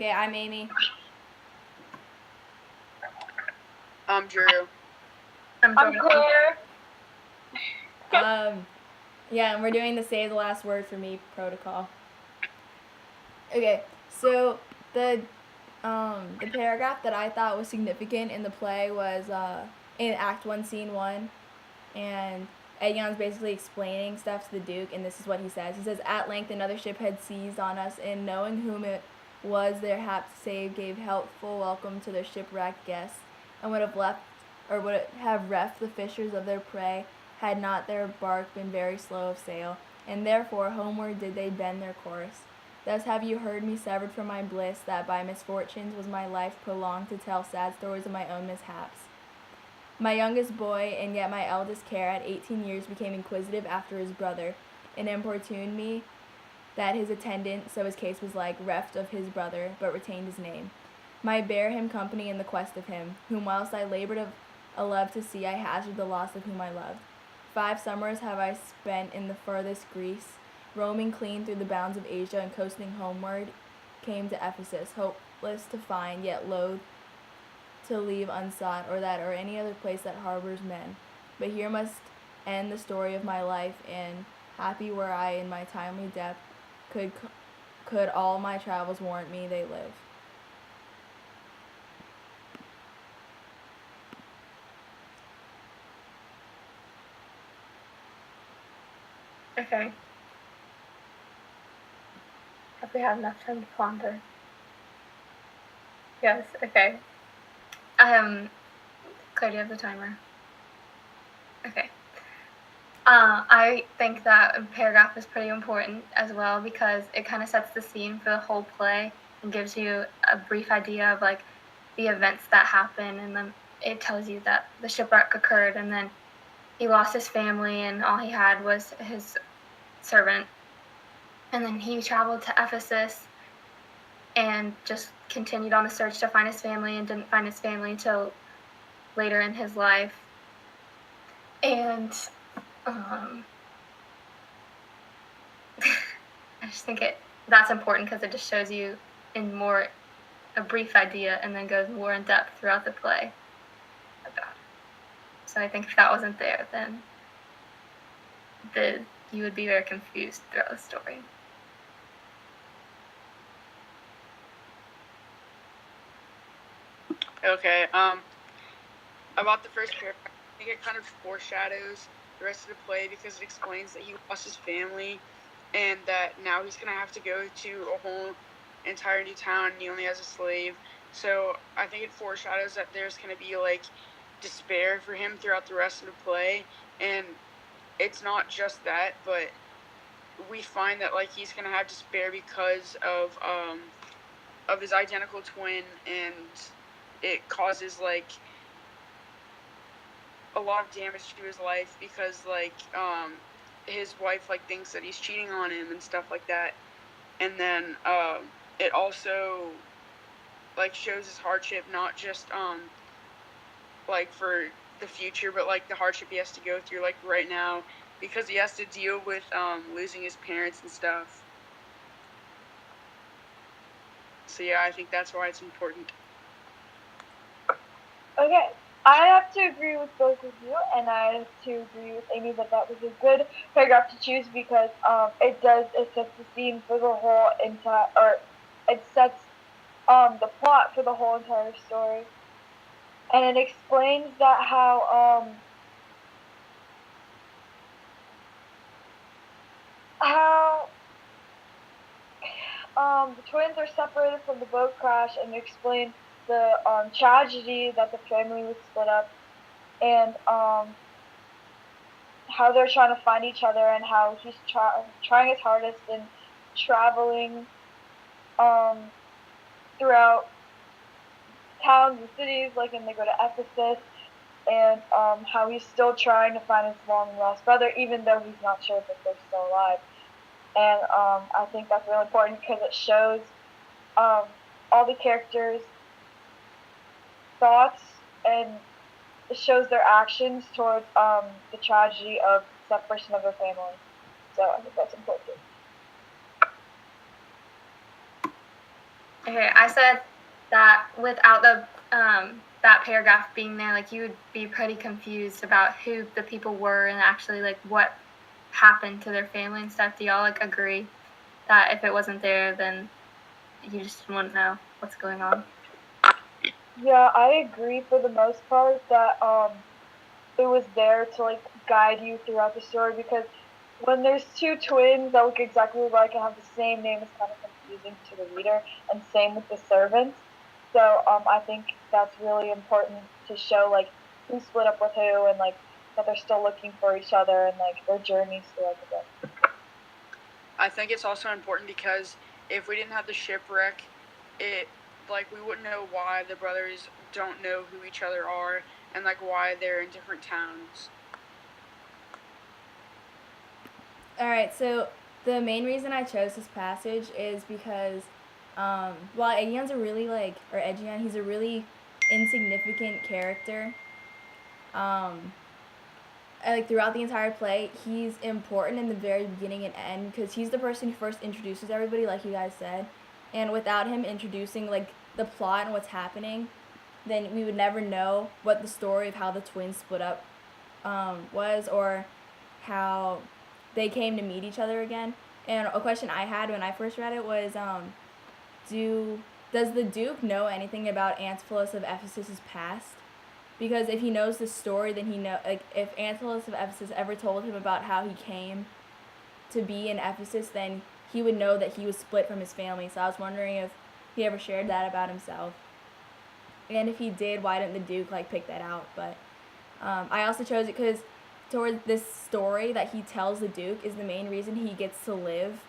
Okay, I'm Amy. I'm Drew. I'm Claire. Yeah, and we're doing the Say the Last Word for Me protocol. Okay, so the paragraph that I thought was significant in the play was in Act 1, Scene 1, and Aegon's basically explaining stuff to the Duke, and this is what he says. He says, "At length another ship had seized on us, and knowing whom it was their hap to save, gave helpful welcome to their shipwrecked guests, and would have reft the fishers of their prey, had not their bark been very slow of sail, and therefore homeward did they bend their course. Thus have you heard me severed from my bliss, that by misfortunes was my life prolonged to tell sad stories of my own mishaps. My youngest boy, and yet my eldest care, at 18 years became inquisitive after his brother, and importuned me that his attendant, so his case was like, reft of his brother, but retained his name, might bear him company in the quest of him, whom whilst I laboured of a love to see, I hazarded the loss of whom I loved. 5 summers have I spent in the furthest Greece, roaming clean through the bounds of Asia, and coasting homeward, came to Ephesus, hopeless to find, yet loath to leave unsought, or that or any other place that harbors men. But here must end the story of my life, and happy were I in my timely death, could all my travels warrant me they live." Okay. Have we had enough time to ponder? Yes, okay. Claire, do you have the timer? Okay. I think that paragraph is pretty important as well because it kind of sets the scene for the whole play and gives you a brief idea of like the events that happen, and then it tells you that the shipwreck occurred and then he lost his family and all he had was his servant, and then he traveled to Ephesus and just continued on the search to find his family and didn't find his family until later in his life. And I just think that's important because it just shows you in more a brief idea and then goes more in depth throughout the play about it. So I think if that wasn't there, then you would be very confused throughout the story. Okay. About the first paragraph, I think it kind of foreshadows the rest of the play because it explains that he lost his family and that now he's gonna have to go to a whole entire new town and he only has a slave. So I think it foreshadows that there's gonna be like despair for him throughout the rest of the play, and it's not just that, but we find that like he's gonna have despair because of his identical twin, and it causes like a lot of damage to his life because like his wife like thinks that he's cheating on him and stuff like that, and then it also like shows his hardship, not just like for the future, but like the hardship he has to go through like right now because he has to deal with losing his parents and stuff. So yeah, I think that's why it's important. Okay, I have to agree with both of you, and I have to agree with Amy that that was a good paragraph to choose because it sets the scene for the whole entire, or it sets the plot for the whole entire story, and it explains that how the twins are separated from the boat crash, and explain the tragedy that the family was split up, and how they're trying to find each other, and how he's trying his hardest and traveling throughout towns and cities, like when they go to Ephesus, and how he's still trying to find his long lost brother, even though he's not sure that they're still alive. And I think that's really important because it shows all the characters' thoughts, and it shows their actions towards the tragedy of separation of their family. So I think that's important. Okay, I said that without the that paragraph being there, like, you would be pretty confused about who the people were and actually like what happened to their family and stuff. Do y'all like agree that if it wasn't there, then you just wouldn't know what's going on? Yeah, I agree for the most part that it was there to like guide you throughout the story because when there's two twins that look exactly alike and have the same name, it's kind of confusing to the reader, and same with the servants. So I think that's really important to show like who split up with who and like that they're still looking for each other and like their journeys throughout the book. I think it's also important because if we didn't have the shipwreck, it like we wouldn't know why the brothers don't know who each other are and like why they're in different towns. All right, so the main reason I chose this passage is because, while Aegeon's a really or Aegeon, he's a really insignificant character. Like throughout the entire play, he's important in the very beginning and end because he's the person who first introduces everybody, like you guys said. And without him introducing like the plot and what's happening, then we would never know what the story of how the twins split up was, or how they came to meet each other again. And a question I had when I first read it was, does the Duke know anything about Antipholus of Ephesus's past? Because if he knows the story, then if Antipholus of Ephesus ever told him about how he came to be in Ephesus, then he would know that he was split from his family. So I was wondering if he ever shared that about himself. And if he did, why didn't the Duke pick that out? But I also chose it because toward this story that he tells the Duke is the main reason he gets to live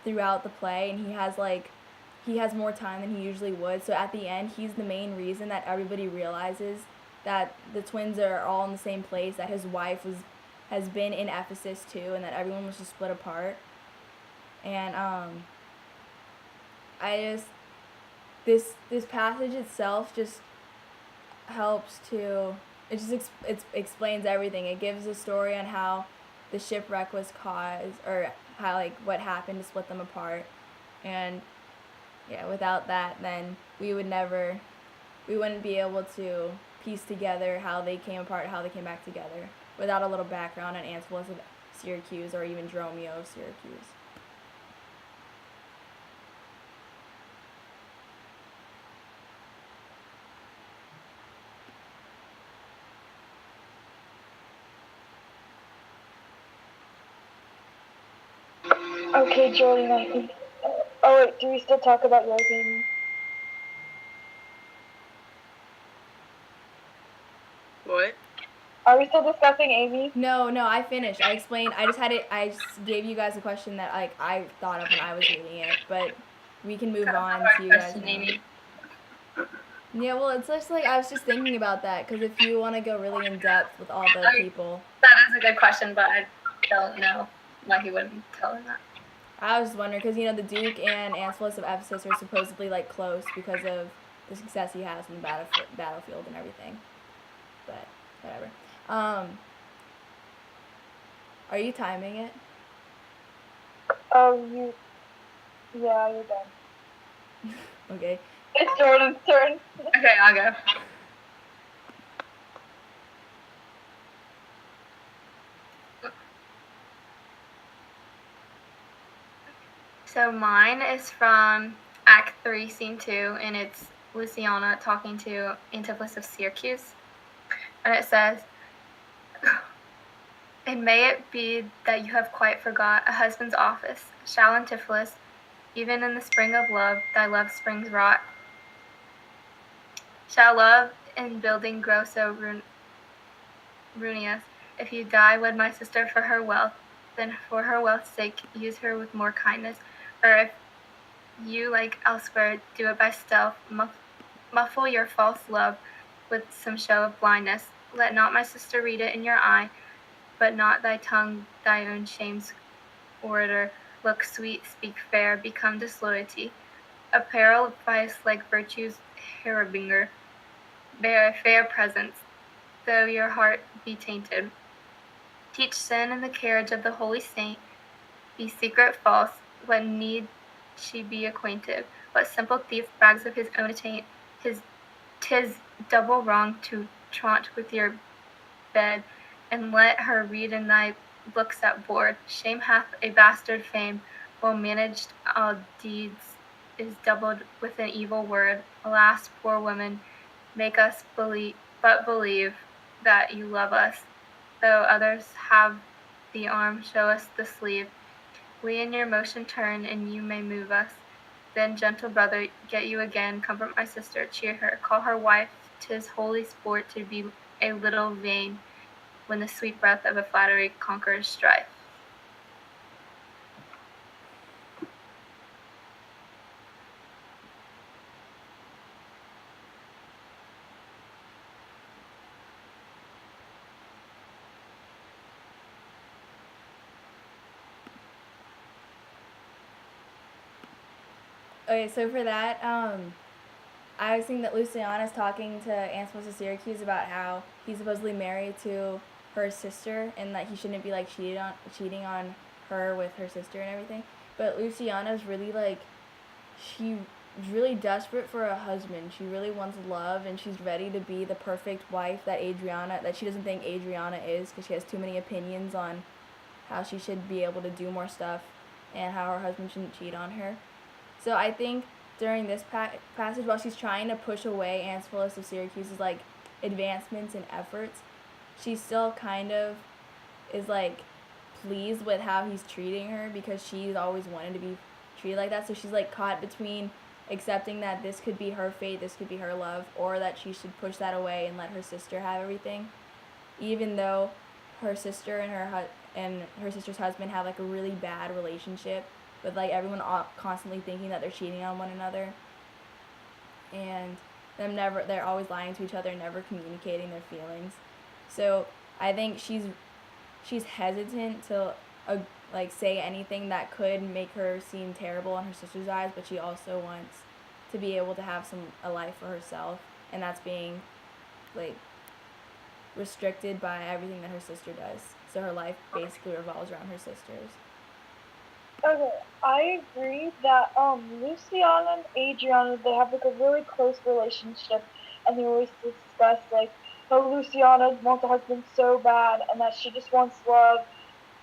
throughout the play, and he has more time than he usually would. So at the end, he's the main reason that everybody realizes that the twins are all in the same place, that his wife has been in Ephesus too, and that everyone was just split apart. And this passage itself just helps to it explains everything. It gives a story on how the shipwreck was caused, or how what happened to split them apart. And yeah, without that, then we wouldn't be able to piece together how they came apart, how they came back together, without a little background on Antipholus of Syracuse or even Dromio of Syracuse. Okay, Jordan, I think. Oh wait, do we still talk about yours, Amy? What? Are we still discussing Amy? No, I finished. I explained. I just gave you guys a question that I thought of when I was reading it, but we can move on to you guys now. Yeah, well, it's just I was just thinking about that because if you want to go really in depth with all the people. That is a good question, but I don't know why he wouldn't tell him that. I was just wondering because the Duke and Antipholus of Ephesus are supposedly close because of the success he has in the battlefield and everything. But whatever. Are you timing it? Oh, yeah, you're done. Okay. It's Jordan's turn. Okay, I'll go. So mine is from Act 3, Scene 2, and it's Luciana talking to Antipholus of Syracuse. And it says, "And may it be that you have quite forgot a husband's office, shall Antipholus, even in the spring of love, thy love springs rot. Shall love in building grow so ruinous? If you die, wed my sister for her wealth, then for her wealth's sake use her with more kindness. Or if you, like elsewhere, do it by stealth, muffle your false love with some show of blindness. Let not my sister read it in your eye, but not thy tongue, thy own shame's orator. Look sweet, speak fair, become disloyalty. Apparel vice like virtue's harbinger. Bear a fair presence, though your heart be tainted. Teach sin in the carriage of the holy saint. Be secret false, when need she be acquainted. What simple thief brags of his own attaint? 'Tis double wrong to traunt with your bed, and let her read in thy books at board. Shame hath a bastard fame, well managed all deeds is doubled with an evil word. Alas, poor woman, make us believe that you love us, though others have the arm, show us the sleeve. We in your motion turn, and you may move us. Then, gentle brother, get you again, comfort my sister, cheer her, call her wife. 'Tis holy sport to be a little vain, when the sweet breath of a flattery conquers strife. Okay, so for that, I was thinking that Luciana's talking to Antipholus of Syracuse about how he's supposedly married to her sister and that he shouldn't be like cheating on her with her sister and everything. But Luciana's really like, she's really desperate for a husband. She really wants love, and she's ready to be the perfect wife that she doesn't think Adriana is, because she has too many opinions on how she should be able to do more stuff and how her husband shouldn't cheat on her. So I think during this passage, while she's trying to push away Antipholus of Syracuse's like advancements and efforts, she still kind of is like pleased with how he's treating her, because she's always wanted to be treated like that. So she's like caught between accepting that this could be her fate, this could be her love, or that she should push that away and let her sister have everything, even though her sister and her sister's husband have like a really bad relationship, with like everyone constantly thinking that they're cheating on one another, and they're always lying to each other, never communicating their feelings. So I think she's hesitant to like say anything that could make her seem terrible in her sister's eyes, but she also wants to be able to have a life for herself, and that's being like restricted by everything that her sister does. So her life basically revolves around her sisters. Okay, I agree that Luciana and Adriana, they have like a really close relationship, and they always discuss like how Luciana wants a husband so bad and that she just wants love,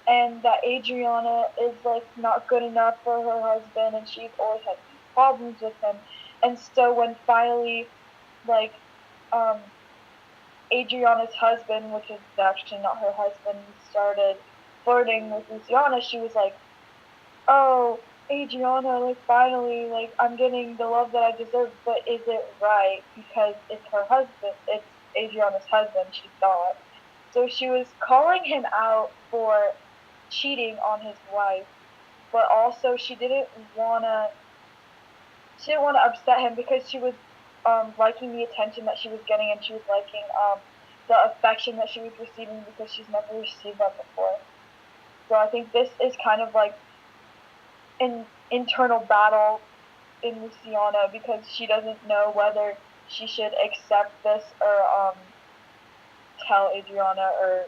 and that Adriana is like not good enough for her husband, and she's always had problems with him. And so when finally like Adriana's husband, which is actually not her husband, started flirting with Luciana, she was like, oh, Adriana, like finally, like I'm getting the love that I deserve, but is it right? Because it's her husband, it's Adriana's husband, she thought. So she was calling him out for cheating on his wife, but also she didn't wanna upset him, because she was liking the attention that she was getting, and she was liking the affection that she was receiving, because she's never received that before. So I think this is kind of like an internal battle in Luciana, because she doesn't know whether she should accept this or tell Adriana, or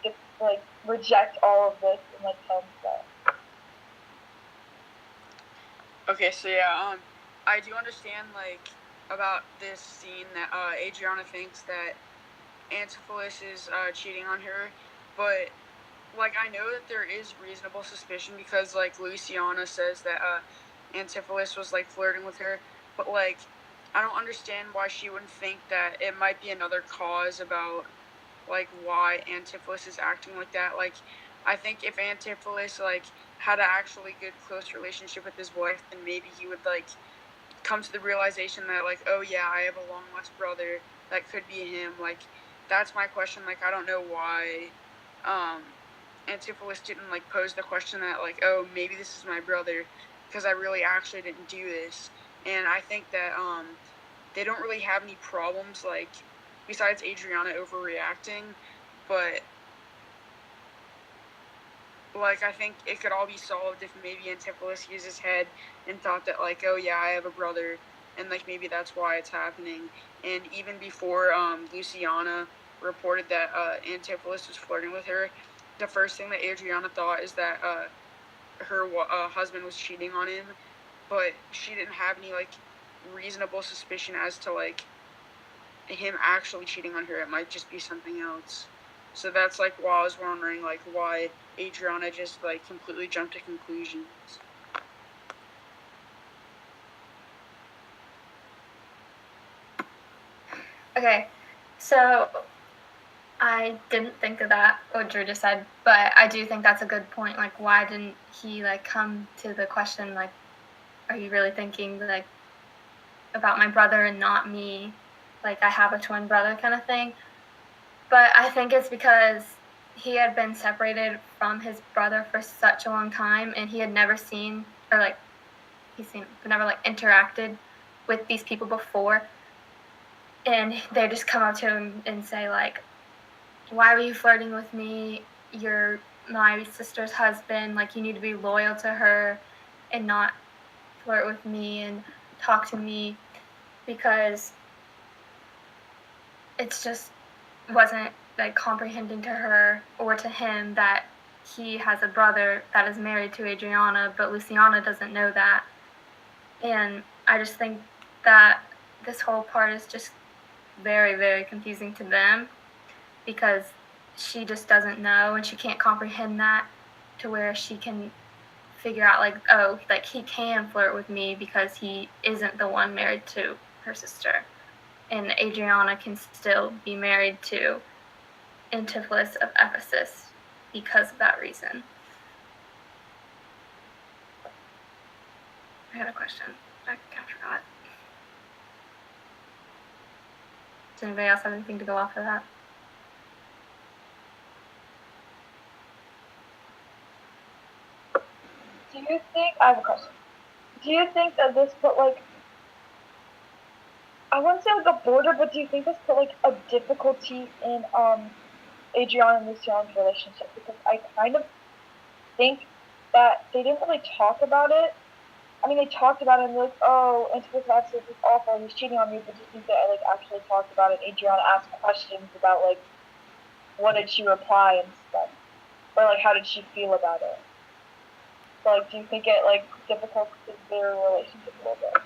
just like reject all of this and like tell him so. Okay, so yeah, I do understand like about this scene that Adriana thinks that Antipholus is cheating on her, but like I know that there is reasonable suspicion, because like Luciana says that Antipholus was like flirting with her, but like I don't understand why she wouldn't think that it might be another cause about like why Antipholus is acting like that. Like I think if Antipholus like had an actually good close relationship with his wife, then maybe he would like come to the realization that like, oh yeah, I have a long lost brother that could be him. Like that's my question. Like I don't know why Antipholus didn't like pose the question that like, oh, maybe this is my brother, because I really actually didn't do this. And I think that they don't really have any problems like besides Adriana overreacting, but like I think it could all be solved if maybe Antipholus used his head and thought that like, oh yeah, I have a brother, and like maybe that's why it's happening. And even before Luciana reported that Antipholus was flirting with her, the first thing that Adriana thought is that her husband was cheating on him, but she didn't have any like reasonable suspicion as to like him actually cheating on her. It might just be something else. So that's like why I was wondering like why Adriana just like completely jumped to conclusions. Okay, so I didn't think of that, what Drew just said, but I do think that's a good point. Like, why didn't he like come to the question like, are you really thinking like about my brother and not me? Like, I have a twin brother kind of thing. But I think it's because he had been separated from his brother for such a long time, and he had never seen or like never like interacted with these people before, and they just come up to him and say like, why were you flirting with me? You're my sister's husband. Like, you need to be loyal to her and not flirt with me and talk to me, because it's just wasn't like comprehending to her or to him that he has a brother that is married to Adriana, but Luciana doesn't know that. And I just think that this whole part is just very, very confusing to them, because she just doesn't know and she can't comprehend that to where she can figure out like, oh, like he can flirt with me because he isn't the one married to her sister, and Adriana can still be married to Antipholus of Ephesus because of that reason. I had a question. I kind of forgot. Does anybody else have anything to go off of that? Do you think, I have a question. Do you think that this put like, I wouldn't say like a border, but do you think this put like a difficulty in Adriana and Luciana's relationship? Because I kind of think that they didn't really talk about it. I mean, they talked about it and they're like, oh, Antipholus is awful, he's cheating on me, but do you think that like actually talked about it? Adriana asked questions about like, what did she reply and stuff? Or like, how did she feel about it? So like, do you think it like difficult their relationship a little bit?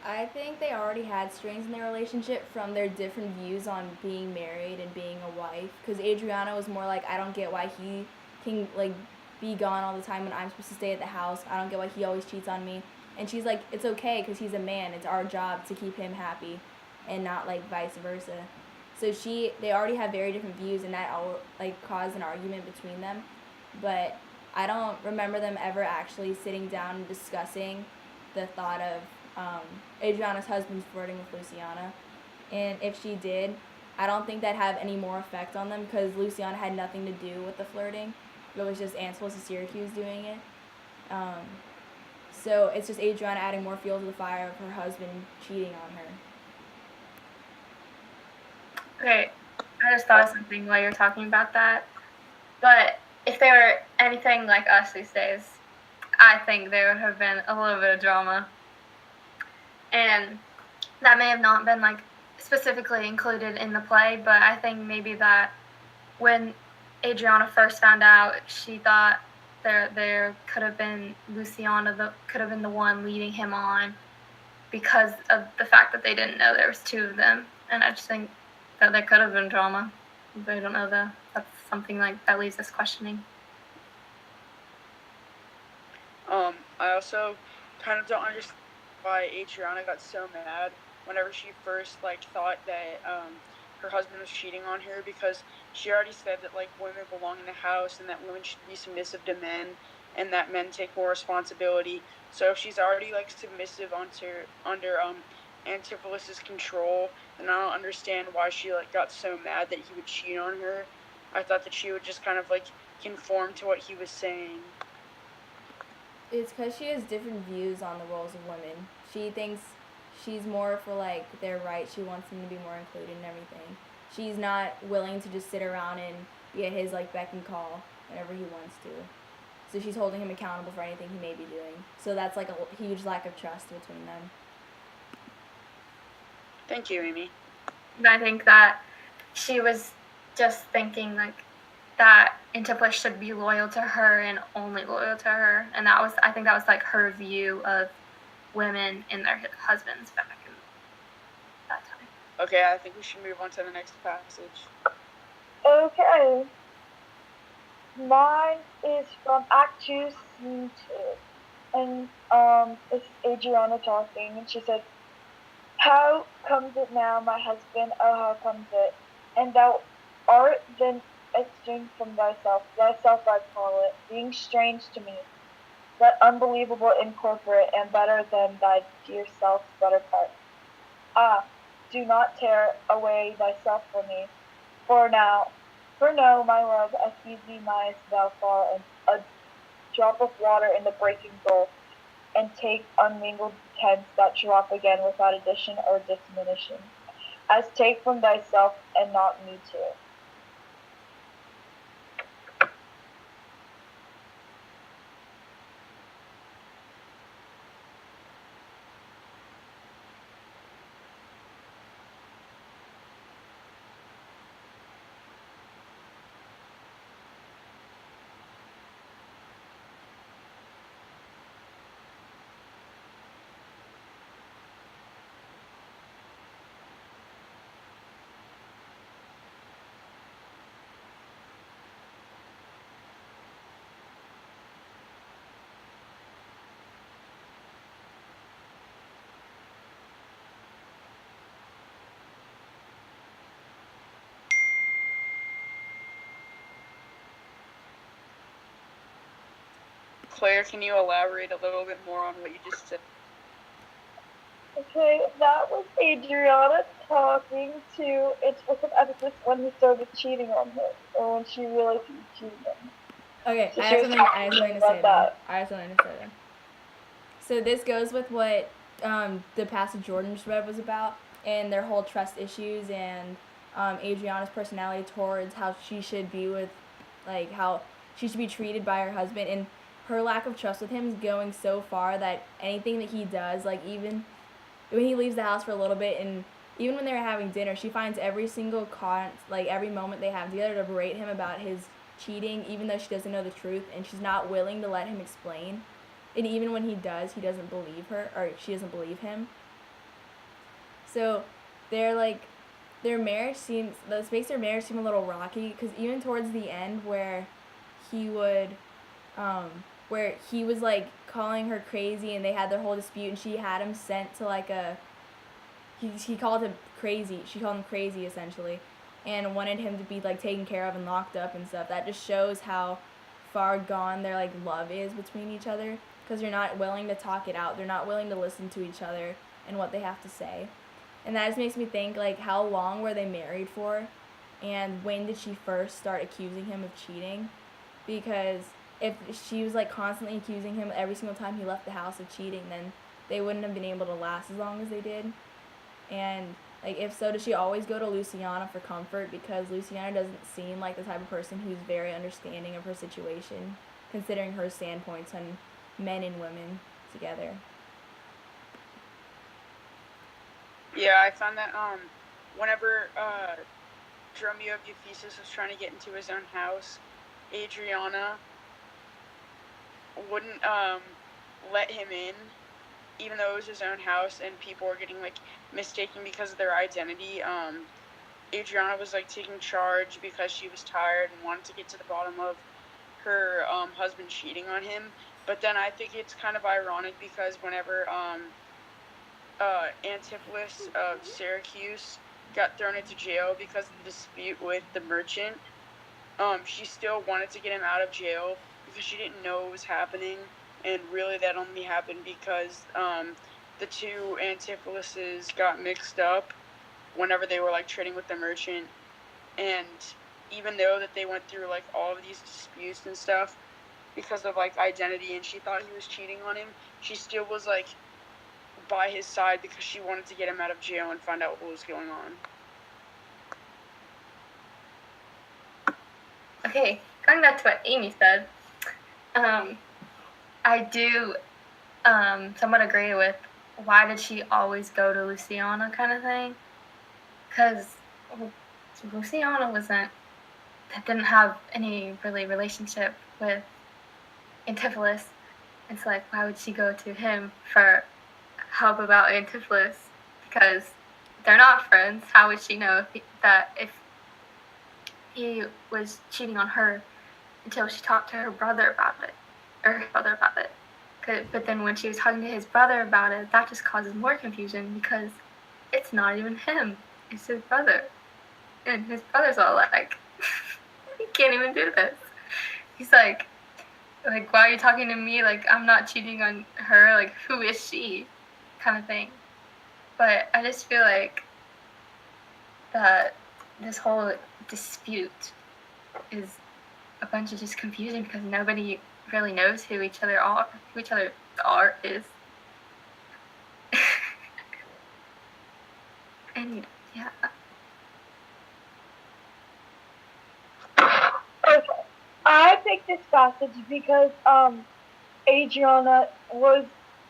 I think they already had strains in their relationship from their different views on being married and being a wife. Because Adriana was more like, I don't get why he can like be gone all the time when I'm supposed to stay at the house. I don't get why he always cheats on me. And she's like, it's okay because he's a man. It's our job to keep him happy, and not like vice versa. So they already have very different views, and that all like caused an argument between them. But I don't remember them ever actually sitting down and discussing the thought of Adriana's husband's flirting with Luciana. And if she did, I don't think that'd have any more effect on them because Luciana had nothing to do with the flirting. It was just Antipholus of Syracuse doing it. So it's just Adriana adding more fuel to the fire of her husband cheating on her. Okay, I just thought of something while you were talking about that. But if they were anything like us these days, I think there would have been a little bit of drama. And that may have not been like specifically included in the play, but I think maybe that when Adriana first found out, she thought there could have been Luciana could have been the one leading him on because of the fact that they didn't know there was two of them. And I just think that there could have been drama. But I don't know though. That's something like that leaves us questioning. I also kind of don't understand why Adriana got so mad whenever she first like thought that her husband was cheating on her, because she already said that like women belong in the house and that women should be submissive to men and that men take more responsibility. So if she's already like submissive under Antipholus's control, then I don't understand why she like got so mad that he would cheat on her. I thought that she would just kind of like conform to what he was saying. It's because she has different views on the roles of women. She thinks she's more for like their rights. She wants them to be more included in everything. She's not willing to just sit around and be at his like beck and call whenever he wants to. So she's holding him accountable for anything he may be doing. So that's like a huge lack of trust between them. Thank you, Amy. And I think that she was just thinking like that Antipholus should be loyal to her and only loyal to her, and I think that was like her view of women and their husbands back in that time. Okay, I think we should move on to the next passage. Okay. Mine is from Act 2, Scene 2. And it's Adriana talking, and she said, "How comes it now, my husband, oh how comes it? And thou art then estranged from thyself I call it, being strange to me, that unbelievable incorporate, and better than thy dear self's better part. Ah, do not tear away thyself from me, for know, my love, I see thee mayest thou fall a drop of water in the breaking gulf, and take unmingled tense that drop again without addition or diminution, as take from thyself and not me too." Claire, can you elaborate a little bit more on what you just said? Okay, that was Adriana talking to Antiphilus Ephesus when he started cheating on her, or when she realized he was cheating on her. Okay, So I she have was something talking to say about then. that. I have something to say then. So this goes with what the passage Jordan just read was about, and their whole trust issues and Adriana's personality towards how she should be with, like, how she should be treated by her husband, and her lack of trust with him is going so far that anything that he does, like even when he leaves the house for a little bit, and even when they're having dinner, she finds every single like every moment they have together to berate him about his cheating, even though she doesn't know the truth, and she's not willing to let him explain. And even when he does, he doesn't believe her, or she doesn't believe him. So they're like, this makes their marriage seem a little rocky, because even towards the end where he would, where he was like calling her crazy and they had their whole dispute, and she had him sent to like he called him crazy, she called him crazy essentially, and wanted him to be like taken care of and locked up and stuff. That just shows how far gone their like love is between each other, because they're not willing to talk it out, they're not willing to listen to each other and what they have to say. And that just makes me think, like, how long were they married for, and when did she first start accusing him of cheating? Because if she was like constantly accusing him every single time he left the house of cheating, then they wouldn't have been able to last as long as they did. And like, if so, does she always go to Luciana for comfort? Because Luciana doesn't seem like the type of person who's very understanding of her situation, considering her standpoints on men and women together. Yeah, I found that whenever Dromio of Ephesus was trying to get into his own house, Adriana wouldn't let him in, even though it was his own house and people were getting like mistaken because of their identity. Adriana was like taking charge because she was tired and wanted to get to the bottom of her husband cheating on him. But then I think it's kind of ironic because whenever Antipholus of Syracuse got thrown into jail because of the dispute with the merchant, she still wanted to get him out of jail because she didn't know what was happening, and really that only happened because the two Antipholuses got mixed up whenever they were like trading with the merchant. And even though that they went through like all of these disputes and stuff because of like identity, and she thought he was cheating on him, she still was like by his side because she wanted to get him out of jail and find out what was going on. Okay, going back to what Aimy said, I do somewhat agree with why did she always go to Luciana kind of thing, because Luciana didn't have any really relationship with Antipholus. It's like, why would she go to him for help about Antipholus because they're not friends. How would she know if he was cheating on her until she talked to her brother about it, or her brother about it? But then when she was talking to his brother about it, that just causes more confusion because it's not even him. It's his brother. And his brother's all like, he can't even do this. He's like, why are you talking to me? Like, I'm not cheating on her. Like, who is she? Kind of thing. But I just feel like that this whole dispute is a bunch of just confusion because nobody really knows who each other is. And yeah. Okay. I picked this passage because Adriana was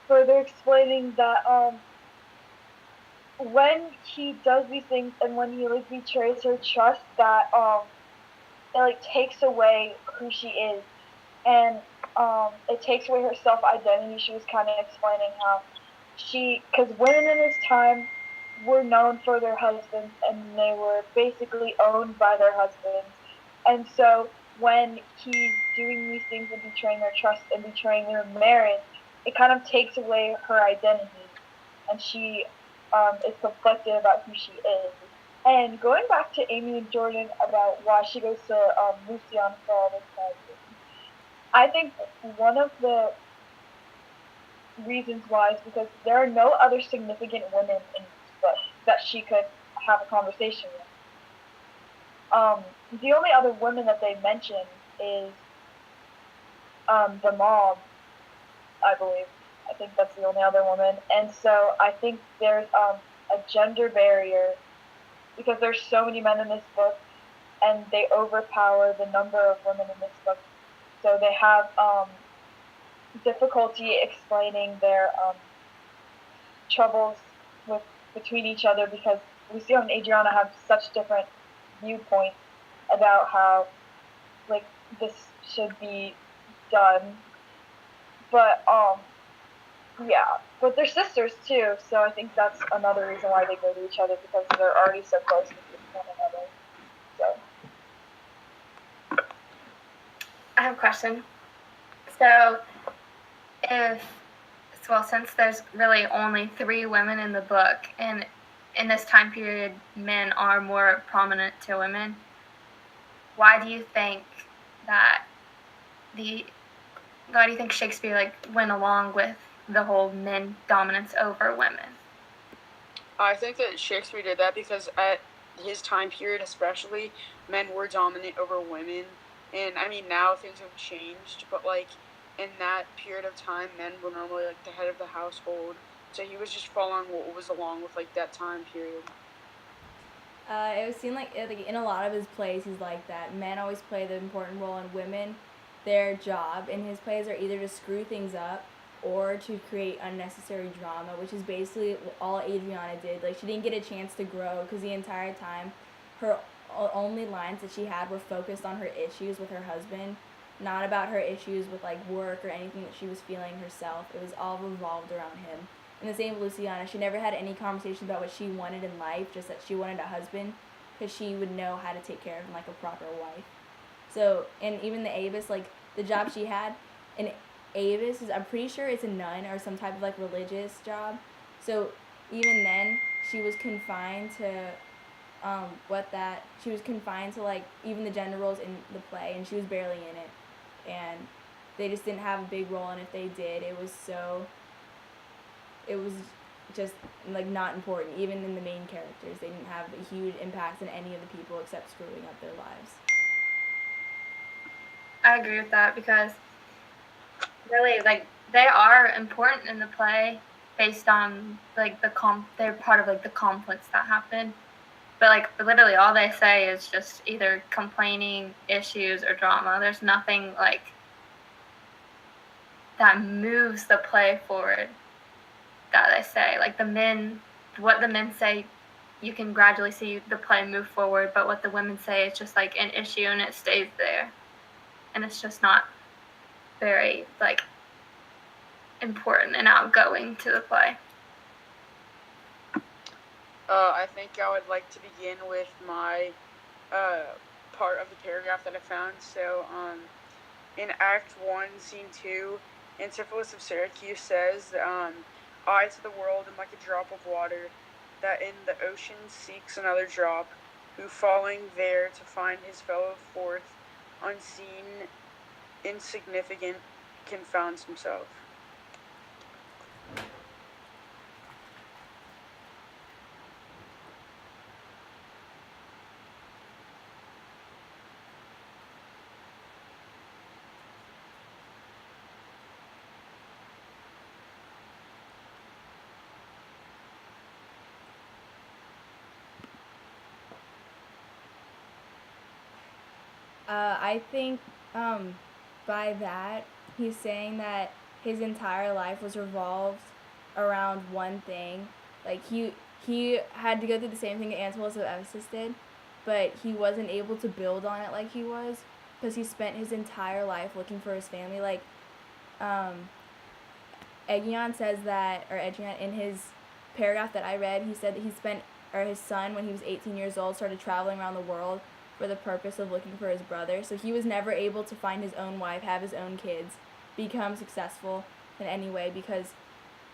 further explaining that when he does these things and when he like betrays her trust, that it like takes away who she is, and it takes away her self identity. She was kind of explaining how because women in this time were known for their husbands and they were basically owned by their husbands, and so when he's doing these things and betraying their trust and betraying their marriage, it kind of takes away her identity, and she is conflicted about who she is. And going back to Amy and Jordan about why she goes to Lucian for all this time, I think one of the reasons why is because there are no other significant women in this book that she could have a conversation with. The only other women that they mention is the mom, I believe. I think that's the only other woman. And so I think there's a gender barrier because there's so many men in this book and they overpower the number of women in this book. So they have difficulty explaining their troubles between each other because Lucio and Adriana have such different viewpoints about how like this should be done. But yeah, but they're sisters too, so I think that's another reason why they go to each other because they're already so close with one another. So I have a question. So, since there's really only 3 women in the book, and in this time period, men are more prominent to women, why do you think Shakespeare went along with the whole men dominance over women? I think that Shakespeare did that because at his time period especially, men were dominant over women. And I mean, now things have changed, but in that period of time, men were normally the head of the household. So he was just following what was along with that time period. It would seem like in a lot of his plays he's like that. Men always play the important role, and women, their job in his plays are either to screw things up or to create unnecessary drama, which is basically all Adriana did. She didn't get a chance to grow because the entire time her only lines that she had were focused on her issues with her husband, not about her issues with work or anything that she was feeling herself. It was all revolved around him. And the same with Luciana. She never had any conversation about what she wanted in life, just that she wanted a husband because she would know how to take care of him like a proper wife. So, and even the Avis, the job she had, and Avis I'm pretty sure it's a nun or some type of religious job. So even then, she was confined to she was confined to even the gender roles in the play, and she was barely in it, and they just didn't have a big role, and if they did, it was just not important. Even in the main characters, they didn't have a huge impact on any of the people except screwing up their lives. I agree with that because really they are important in the play based on they're part of the conflicts that happen. But literally all they say is just either complaining, issues, or drama. There's nothing that moves the play forward that they say. What the men say, you can gradually see the play move forward, but what the women say is just an issue and it stays there. And it's just not very important and outgoing to the play. I think I would like to begin with my part of the paragraph that I found. So, in Act 1, Scene 2, Antipholus of Syracuse says, I to the world am like a drop of water that in the ocean seeks another drop, who falling there to find his fellow forth, unseen, insignificant, confounds himself. I think by that he's saying that his entire life was revolved around one thing. Like he had to go through the same thing that Antipholus of Ephesus did, but he wasn't able to build on it like he was because he spent his entire life looking for his family. Like um, Egion says that, or Egion in his paragraph that I read, he said that he spent, or his son when he was 18 years old started traveling around the world for the purpose of looking for his brother. So he was never able to find his own wife, have his own kids, become successful in any way because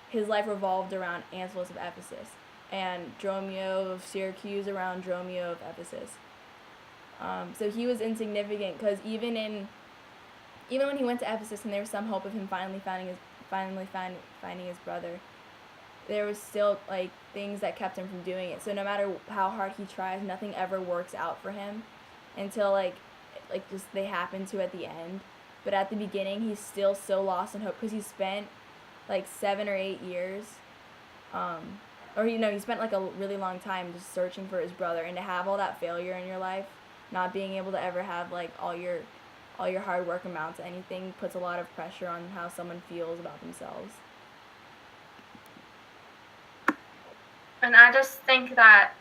his life revolved around Antipholus of Ephesus and Dromio of Syracuse around Dromio of Ephesus. So he was insignificant because even when he went to Ephesus and there was some hope of him finding his brother, there was still like things that kept him from doing it. So no matter how hard he tries, nothing ever works out for him until like just they happen to at the end. But at the beginning, he's still so lost in hope because he spent like 7 or 8 years, he spent like a really long time just searching for his brother, and to have all that failure in your life, not being able to ever have like all your hard work amount to anything puts a lot of pressure on how someone feels about themselves. And I just think that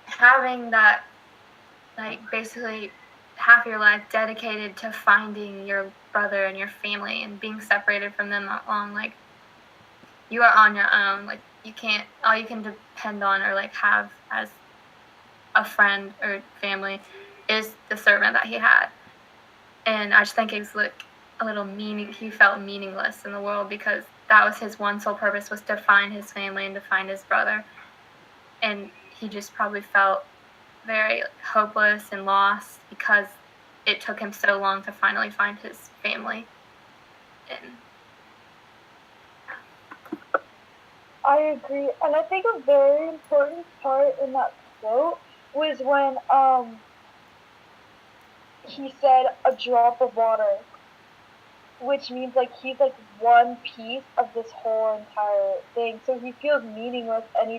having that, like, basically half your life dedicated to finding your brother and your family and being separated from them that long, like, you are on your own. Like, all you can depend on or, like, have as a friend or family is the servant that he had. And I just think it's like he felt meaningless in the world because that was his one sole purpose, was to find his family and to find his brother. And he just probably felt very hopeless and lost because it took him so long to finally find his family. And I agree, and I think a very important part in that quote was when he said a drop of water, which means like he's like one piece of this whole entire thing. So he feels meaningless, and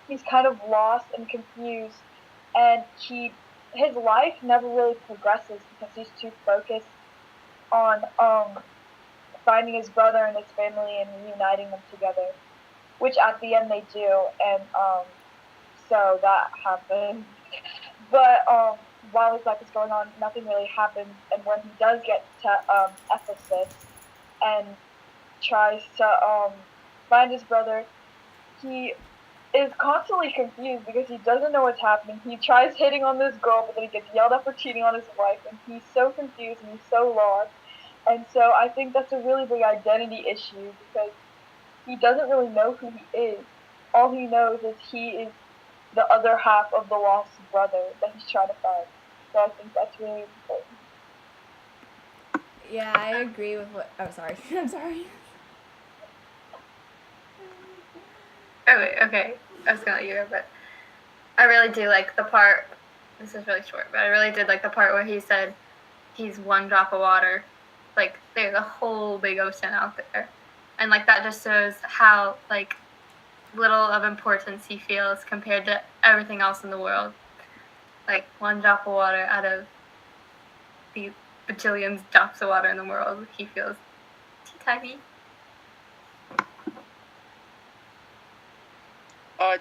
he's kind of lost and confused, and his life never really progresses because he's too focused on finding his brother and his family and reuniting them together, which at the end they do, and so that happens. But while his life is going on, nothing really happens, and when he does get to Ephesus and tries to find his brother, he is constantly confused because he doesn't know what's happening. He tries hitting on this girl, but then he gets yelled at for cheating on his wife, and he's so confused and he's so lost. And so I think that's a really big identity issue because he doesn't really know who he is. All he knows is he is the other half of the lost brother that he's trying to find. So I think that's really important. Yeah, I agree with what. Oh, sorry. I'm sorry. oh wait, okay, I was gonna let you go, but I really do like the part. This is really short, but I really did like the part where he said he's one drop of water. Like, there's a whole big ocean out there, and like that just shows how like little of importance he feels compared to everything else in the world. Like, one drop of water out of the bajillions drops of water in the world, he feels tiny.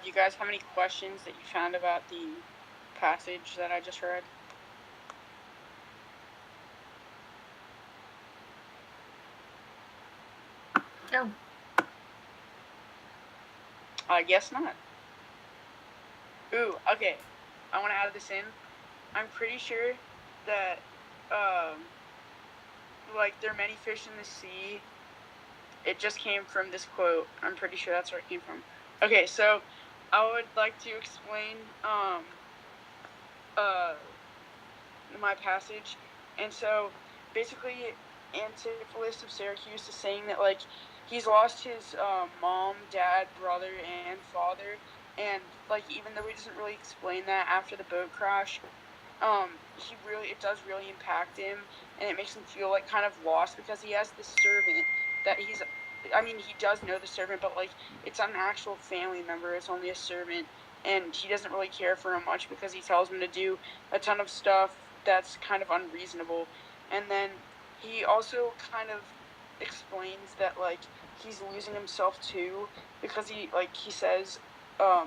Do you guys have any questions that you found about the passage that I just read? No. I guess not. Ooh, okay. I want to add this in. I'm pretty sure that, like, there are many fish in the sea. It just came from this quote. I'm pretty sure that's where it came from. Okay, so I would like to explain uh, my passage. And so basically, Antipholus of Syracuse is saying that, like, he's lost his mom, dad, brother, and father. And, like, even though he doesn't really explain that after the boat crash, it does really impact him, and it makes him feel like kind of lost because he has this servant that he does know the servant, but like it's not an actual family member, it's only a servant, and he doesn't really care for him much because he tells him to do a ton of stuff that's kind of unreasonable. And then he also kind of explains that like he's losing himself too because he says, I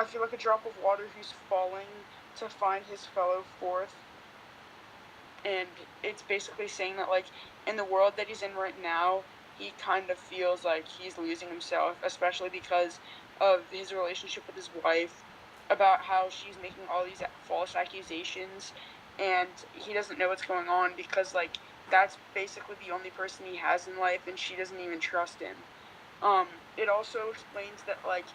feel like a drop of water who's falling to find his fellow forth. And it's basically saying that, like, in the world that he's in right now, he kind of feels like he's losing himself, especially because of his relationship with his wife, about how she's making all these false accusations, and he doesn't know what's going on because, like, that's basically the only person he has in life, and she doesn't even trust him. It also explains that, like,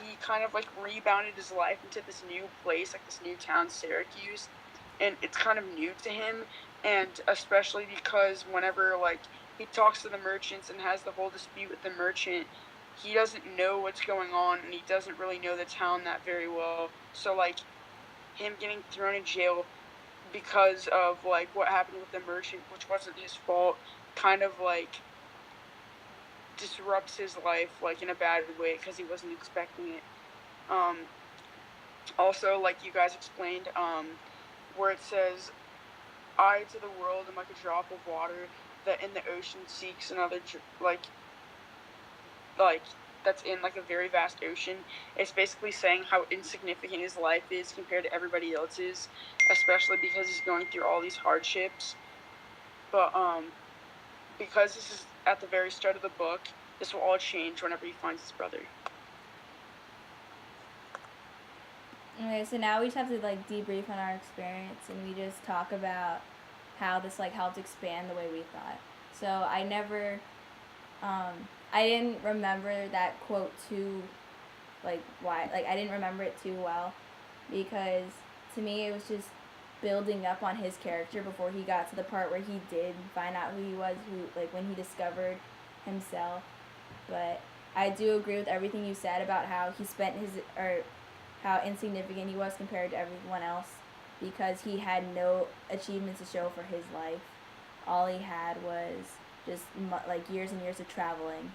he kind of, like, rebounded his life into this new place, like, this new town, Syracuse, and it's kind of new to him, and especially because whenever, like, he talks to the merchants and has the whole dispute with the merchant, he doesn't know what's going on, and he doesn't really know the town that very well. So, like, him getting thrown in jail because of, like, what happened with the merchant, which wasn't his fault, kind of, like, disrupts his life, like, in a bad way because he wasn't expecting it. Also, like you guys explained, where it says, I to the world am like a drop of water that in the ocean seeks another, like that's in like a very vast ocean. It's basically saying how insignificant his life is compared to everybody else's, especially because he's going through all these hardships. But because this is at the very start of the book, this will all change whenever he finds his brother. Okay, so now we just have to like debrief on our experience, and we just talk about how this like helped expand the way we thought. So I didn't remember that quote too, like I didn't remember it too well, because to me it was just building up on his character before he got to the part where he did find out who he was, when he discovered himself. But I do agree with everything you said about how he spent how insignificant he was compared to everyone else, because he had no achievements to show for his life. All he had was just like years and years of traveling.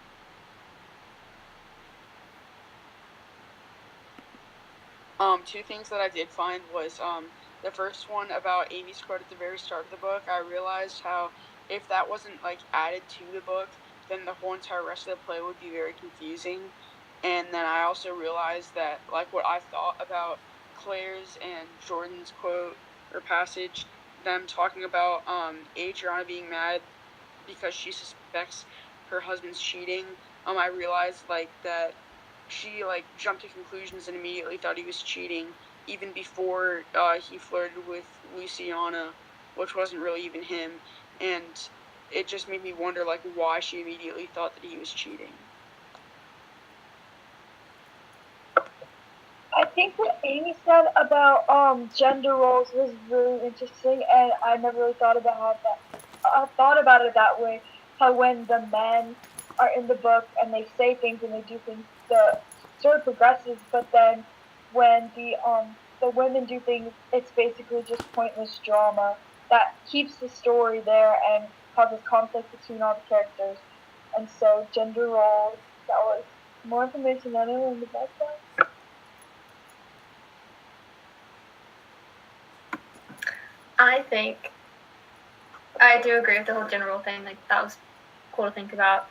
Two things that I did find was the first one about Amy's quote at the very start of the book. I realized how if that wasn't like added to the book, then the whole entire rest of the play would be very confusing. And then I also realized that like what I thought about Claire's and Jordan's quote or passage, them talking about Adriana being mad because she suspects her husband's cheating. I realized like that she like jumped to conclusions and immediately thought he was cheating, even before he flirted with Luciana, which wasn't really even him, and it just made me wonder like why she immediately thought that he was cheating. I think what Amy said about gender roles was really interesting, and I never really thought about it that way. How when the men are in the book and they say things and they do things, the story progresses. But then when the women do things, it's basically just pointless drama that keeps the story there and causes conflict between all the characters. And so gender roles, that was more information than anyone in the book. I think I do agree with the whole general thing. Like that was cool to think about,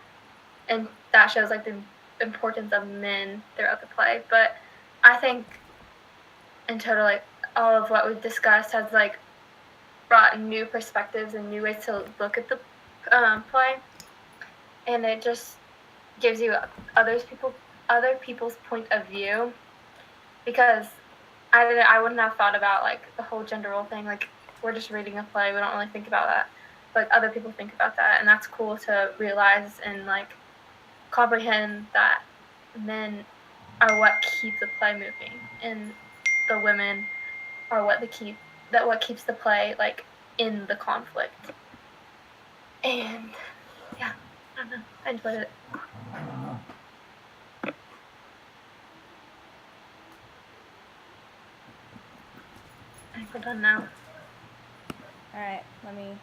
and that shows like the importance of men throughout the play. But I think in total, like all of what we've discussed has like brought new perspectives and new ways to look at the play, and it just gives you other people's point of view, because I wouldn't have thought about like the whole gender role thing. Like we're just reading a play, we don't really think about that, but other people think about that, and that's cool to realize and like comprehend that men are what keep the play moving, and the women are what keeps the play like in the conflict. And yeah, I don't know. I enjoyed it. I think we're done now. All right, let me